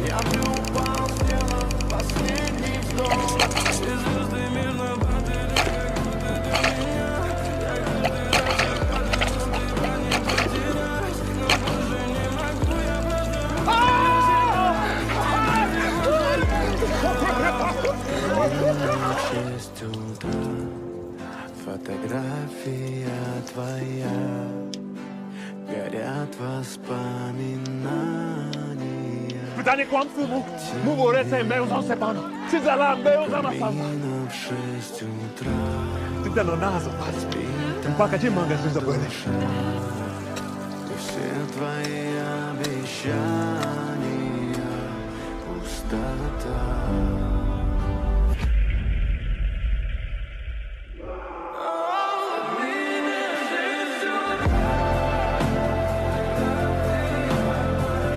В 6 утра фотография твоя, горят воспоминания. Pytanie kłamstwo mu worece meus on sepano. Si zala meus amassava. Именно в 6 утра Ты да no naso faz. Paca de manga se zabuele. и все твои обещания пустота.